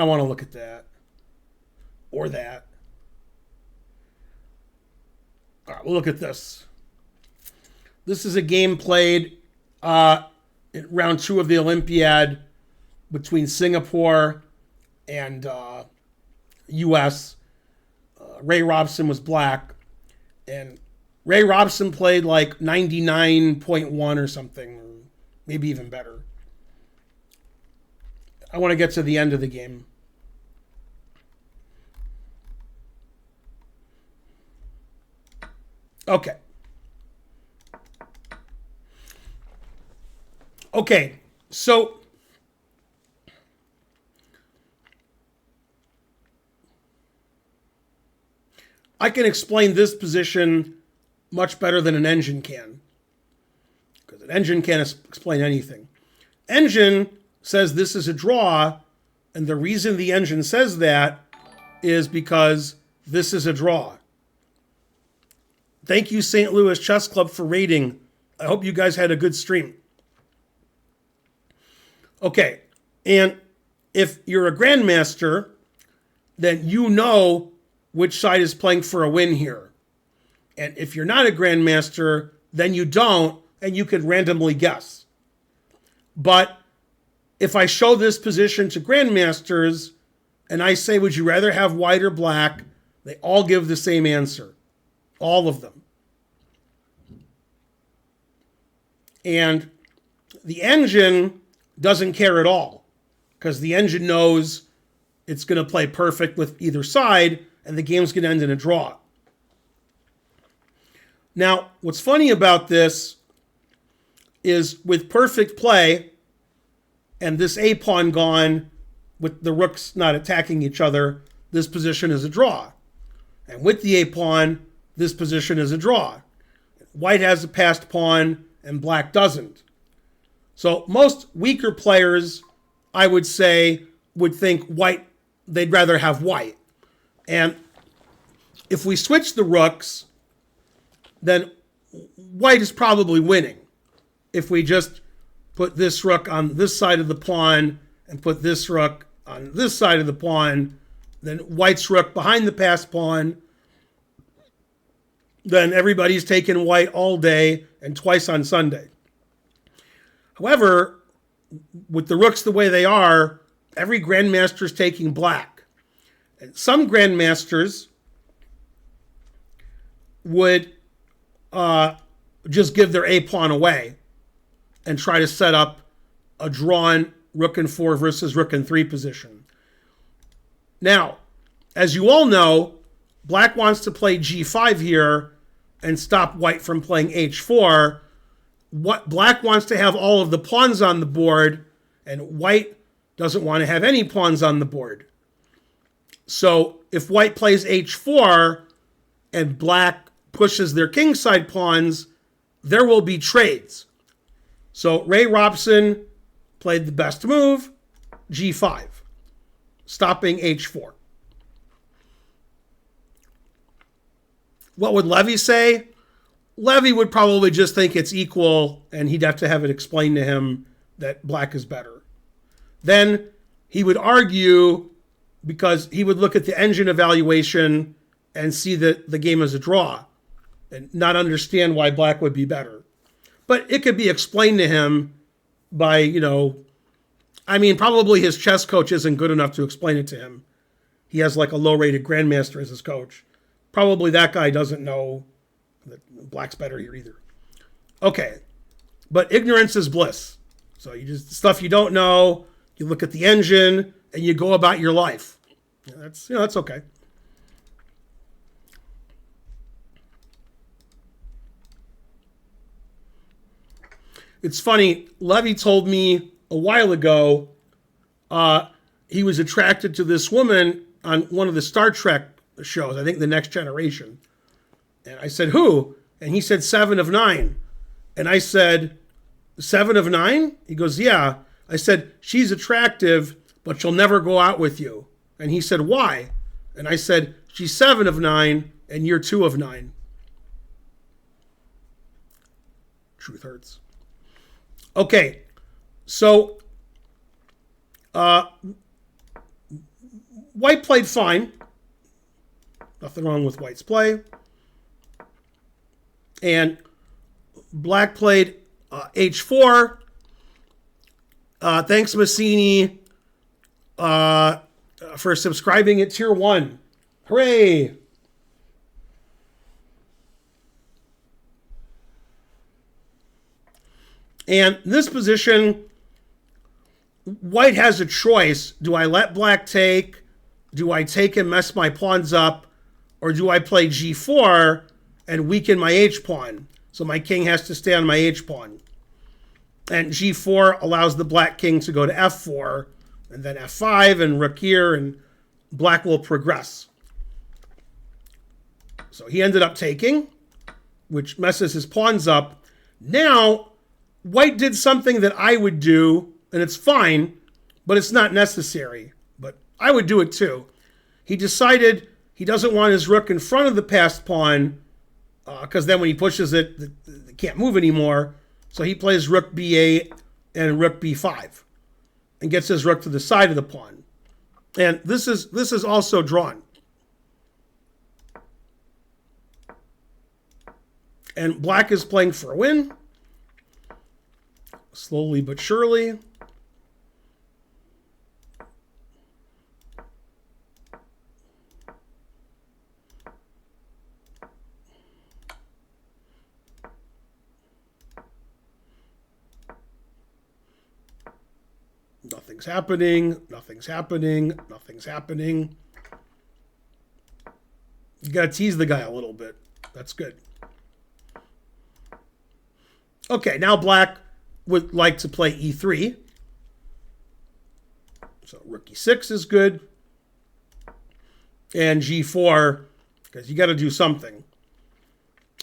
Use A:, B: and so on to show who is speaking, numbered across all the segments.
A: don't want to look at that. Or that. All right, we'll look at this. This is a game played in round 2 of the Olympiad between Singapore and U.S. Ray Robson was black. And Ray Robson played like 99.1 or something, or maybe even better. I want to get to the end of the game. Okay. Okay, so I can explain this position much better than an engine can. Because an engine can't explain anything. Engine says this is a draw, and the reason the engine says that is because this is a draw. Thank you, St. Louis Chess Club, for rating. I hope you guys had a good stream. Okay, and if you're a grandmaster, then you know which side is playing for a win here. And if you're not a grandmaster, then you don't, and you could randomly guess. But if I show this position to grandmasters, and I say, would you rather have white or black? They all give the same answer. All of them. And the engine doesn't care at all, because the engine knows it's going to play perfect with either side, and the game's going to end in a draw. Now, what's funny about this is with perfect play, and this a-pawn gone, with the rooks not attacking each other, this position is a draw. And with the a-pawn, this position is a draw. White has a passed pawn, and black doesn't. So most weaker players, I would say, would think white, they'd rather have white. And if we switch the rooks, then white is probably winning. If we just put this rook on this side of the pawn and put this rook on this side of the pawn, then white's rook behind the passed pawn, then everybody's taking white all day and twice on Sunday. However, with the rooks the way they are, every grandmaster is taking black. And some grandmasters would just give their a-pawn away and try to set up a drawn rook and 4 versus rook and 3 position. Now, as you all know, black wants to play g5 here and stop white from playing h4. What black wants to have all of the pawns on the board, and white doesn't want to have any pawns on the board. So if white plays h4 and black pushes their kingside pawns, there will be trades. So Ray Robson played the best move, g5, stopping h4. What would Levy say? Levy would probably just think it's equal, and he'd have to have it explained to him that black is better. Then he would argue, because he would look at the engine evaluation and see that the game is a draw and not understand why black would be better. But it could be explained to him by, probably his chess coach isn't good enough to explain it to him. He has like a low-rated grandmaster as his coach. Probably that guy doesn't know that black's better here either. Okay, but ignorance is bliss. So you just, stuff you don't know, you look at the engine, and you go about your life. That's okay. It's funny, Levy told me a while ago he was attracted to this woman on one of the Star Trek shows, I think The Next Generation. And I said, who? And he said, 7 of 9. And I said, 7 of 9? He goes, yeah. I said, she's attractive, but she'll never go out with you. And he said, why? And I said, she's 7 of 9, and you're 2 of 9. Truth hurts. Okay, so white played fine. Nothing wrong with white's play. And black played h4. Thanks, Massini, for subscribing at tier 1. Hooray! And this position, white has a choice. Do I let black take? Do I take and mess my pawns up? Or do I play g4 and weaken my h-pawn? So my king has to stay on my h-pawn. And g4 allows the black king to go to f4, and then f5 and rook here, and black will progress. So he ended up taking, which messes his pawns up. Now, white did something that I would do, and it's fine, but it's not necessary. But I would do it too. He decided he doesn't want his rook in front of the passed pawn, because then when he pushes it, it can't move anymore. So he plays rook b8 and rook b5 and gets his rook to the side of the pawn. And this is also drawn. And black is playing for a win. Slowly but surely. Nothing's happening, nothing's happening, nothing's happening. You gotta tease the guy a little bit. That's good. Okay, now black would like to play e3. So rook e6 is good. And g4, because you got to do something.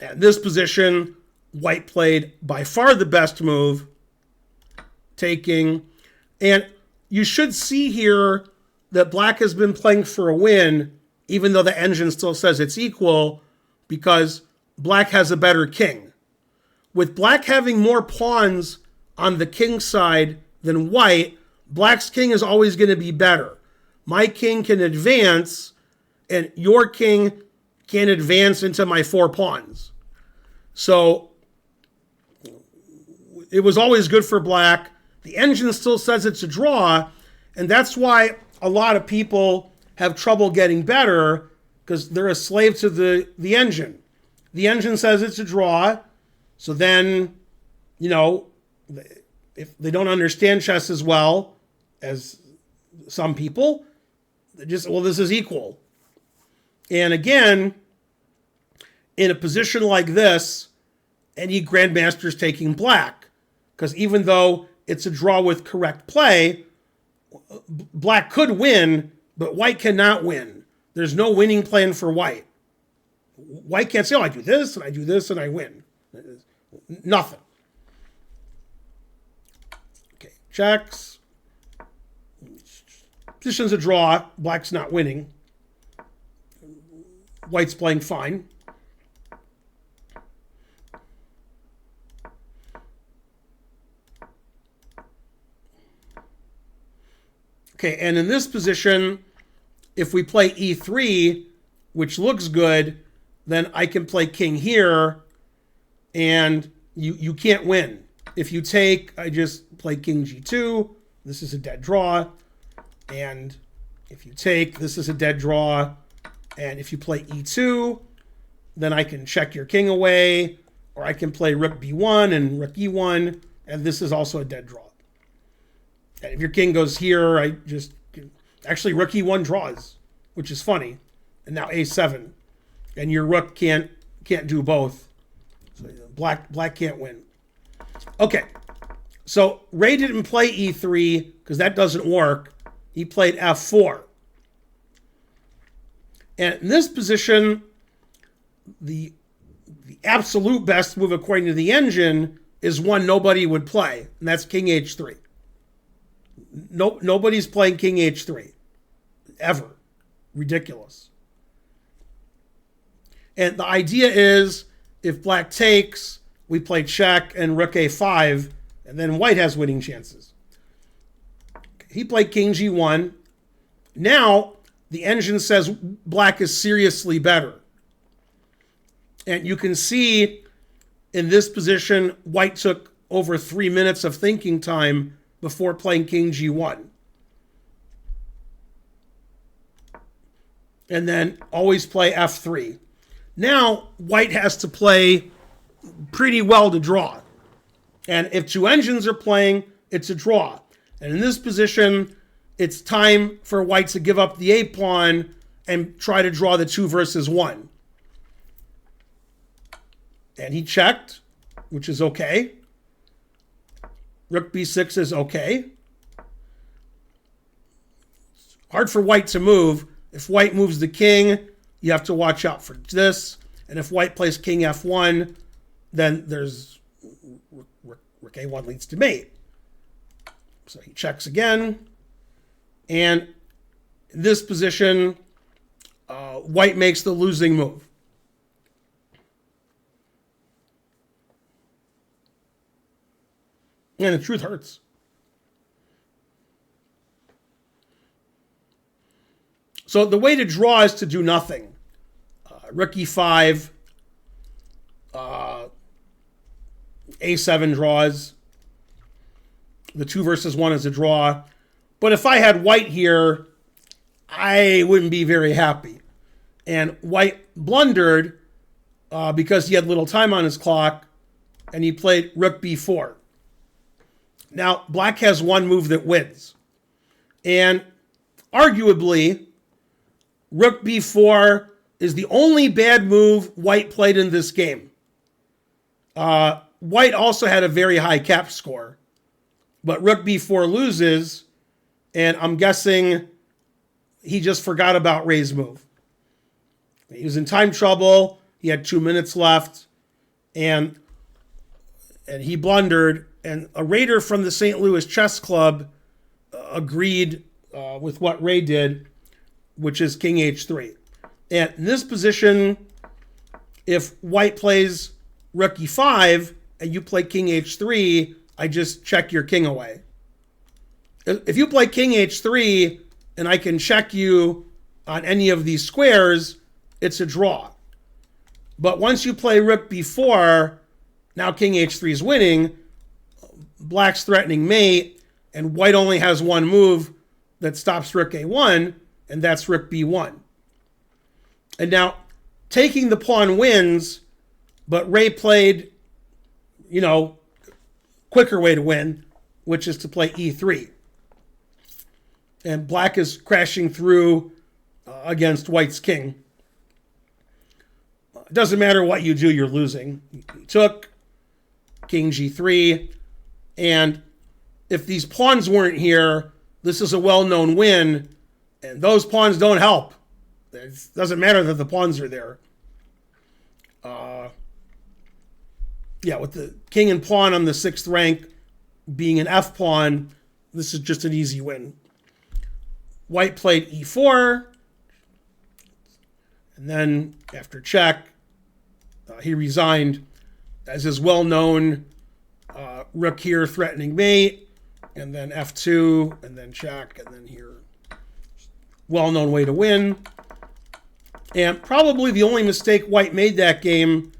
A: And this position, white played by far the best move, taking. And you should see here that black has been playing for a win, even though the engine still says it's equal, because black has a better king. With black having more pawns on the king side than white, black's king is always going to be better. My king can advance, and your king can't advance into my 4 pawns. So it was always good for black. The engine still says it's a draw, and that's why a lot of people have trouble getting better, because they're a slave to the engine. The engine says it's a draw, so then, you know, if they don't understand chess as well as some people, they just, well, this is equal. And again, in a position like this, any grandmaster's taking black, because even though it's a draw with correct play, black could win, but white cannot win. There's no winning plan for white. White can't say, oh, I do this, and I do this, and I win. Nothing. Okay, checks. Position's a draw. Black's not winning. White's playing fine. Okay, and in this position, if we play e3, which looks good, then I can play king here, and you can't win. If you take, I just play king g2. This is a dead draw. And if you take, this is a dead draw. And if you play e2, then I can check your king away, or I can play rook b1 and rook e1, and this is also a dead draw. And if your king goes here, I just, actually rook e1 draws, which is funny. And now a7, and your rook can't do both. So black can't win. Okay, so Ray didn't play e3 because that doesn't work. He played f4. And in this position, the absolute best move according to the engine is one nobody would play, and that's king h3. Nobody's playing king h3 ever. Ridiculous. And the idea is, if black takes, we play check and rook a5, and then white has winning chances. He played king g1. Now, the engine says black is seriously better. And you can see in this position, white took over 3 minutes of thinking time before playing king g1. And then always play f3. Now, white has to play pretty well to draw. And if two engines are playing, it's a draw. And in this position, it's time for white to give up the a pawn and try to draw the 2 versus 1. And he checked, which is okay. Rook b6 is okay. Hard for white to move. If white moves the king, you have to watch out for this. And if white plays king f1, then there's rook a1 leads to mate. So he checks again. And in this position, white makes the losing move. And the truth hurts. So the way to draw is to do nothing. Rook e5, a7 draws. The 2 versus 1 is a draw. But if I had white here, I wouldn't be very happy. And white blundered because he had little time on his clock, and he played rook b4. Now, black has one move that wins. And arguably, rook b4 is the only bad move white played in this game. White also had a very high cap score. But rook b4 loses, and I'm guessing he just forgot about Ray's move. He was in time trouble. He had 2 minutes left, and he blundered. And a raider from the St. Louis Chess Club agreed with what Ray did, which is king h3. And in this position, if white plays rook e5 and you play king h3, I just check your king away. If you play king h3 and I can check you on any of these squares, it's a draw. But once you play rook b4, now king h3 is winning, black's threatening mate, and white only has one move that stops rook a1, and that's rook b1. And now, taking the pawn wins, but Ray played, quicker way to win, which is to play e3. And black is crashing through against white's king. It doesn't matter what you do, you're losing. He took king g3, and if these pawns weren't here, this is a well-known win, and those pawns don't help. It doesn't matter that the pawns are there. With the king and pawn on the 6th rank being an f pawn, this is just an easy win. White played e4, and then after check, he resigned, as is well-known. Rook here threatening mate, and then f2, and then check, and then here. Well-known way to win. And probably the only mistake white made that game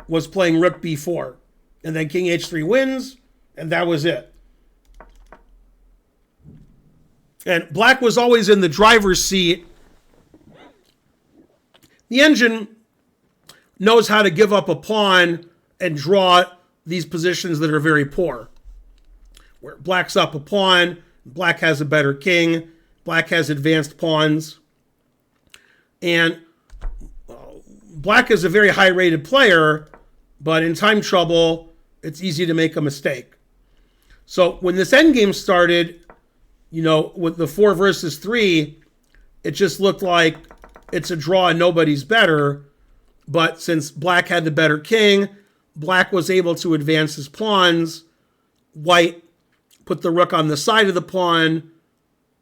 A: was playing rook b4. And then king h3 wins, and that was it. And black was always in the driver's seat. The engine knows how to give up a pawn and draw these positions that are very poor. Where black's up a pawn, black has a better king, black has advanced pawns. And black is a very high-rated player, but in time trouble, it's easy to make a mistake. So when this endgame started, with the 4 versus 3, it just looked like it's a draw and nobody's better. But since black had the better king, black was able to advance his pawns. White put the rook on the side of the pawn,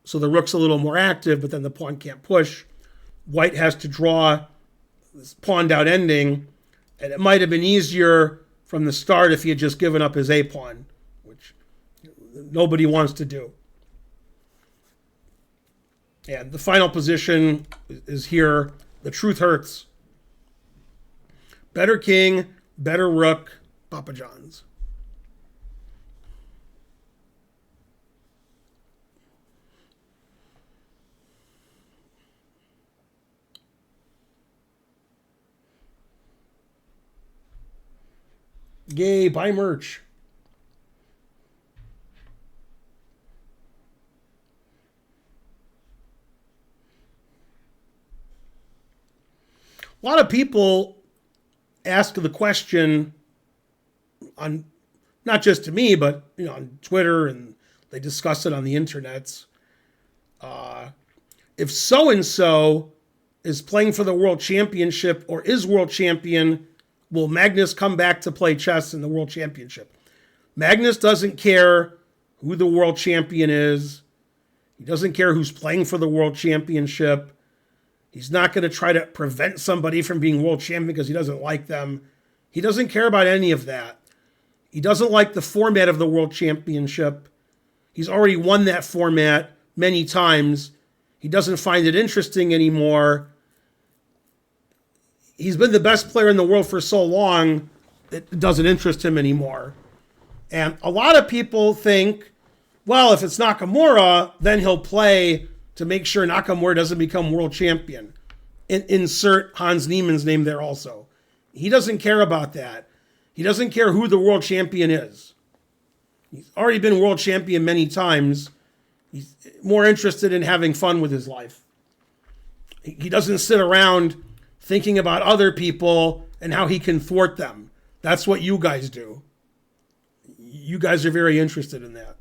A: so the rook's a little more active, but then the pawn can't push. White has to draw this pawned out ending, and it might have been easier from the start if he had just given up his a pawn, which nobody wants to do. And the final position is here. The truth hurts. Better king, better rook, Papa John's. Yay, buy merch. A lot of people ask the question on, not just to me, but on Twitter, and they discuss it on the internets. If so and so is playing for the world championship or is world champion, will Magnus come back to play chess in the world championship? Magnus doesn't care who the world champion is. He doesn't care who's playing for the world championship. He's not going to try to prevent somebody from being world champion because he doesn't like them. He doesn't care about any of that. He doesn't like the format of the world championship. He's already won that format many times. He doesn't find it interesting anymore. He's been the best player in the world for so long, it doesn't interest him anymore. And a lot of people think, well, if it's Nakamura, then he'll play to make sure Nakamura doesn't become world champion. Insert Hans Niemann's name there also. He doesn't care about that. He doesn't care who the world champion is. He's already been world champion many times. He's more interested in having fun with his life. He doesn't sit around thinking about other people and how he can thwart them. That's what you guys do. You guys are very interested in that.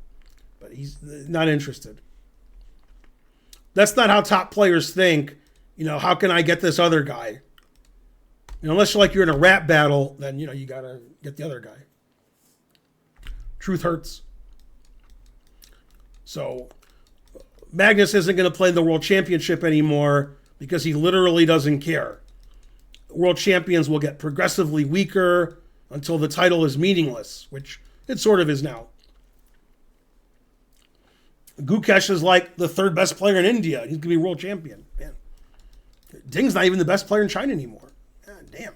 A: But he's not interested. That's not how top players think. How can I get this other guy? Unless you're in a rap battle, then, you got to get the other guy. Truth hurts. So Magnus isn't going to play in the world championship anymore because he literally doesn't care. World champions will get progressively weaker until the title is meaningless, which it sort of is now. Gukesh is like the third best player in India. He's going to be world champion. Man. Ding's not even the best player in China anymore. God damn.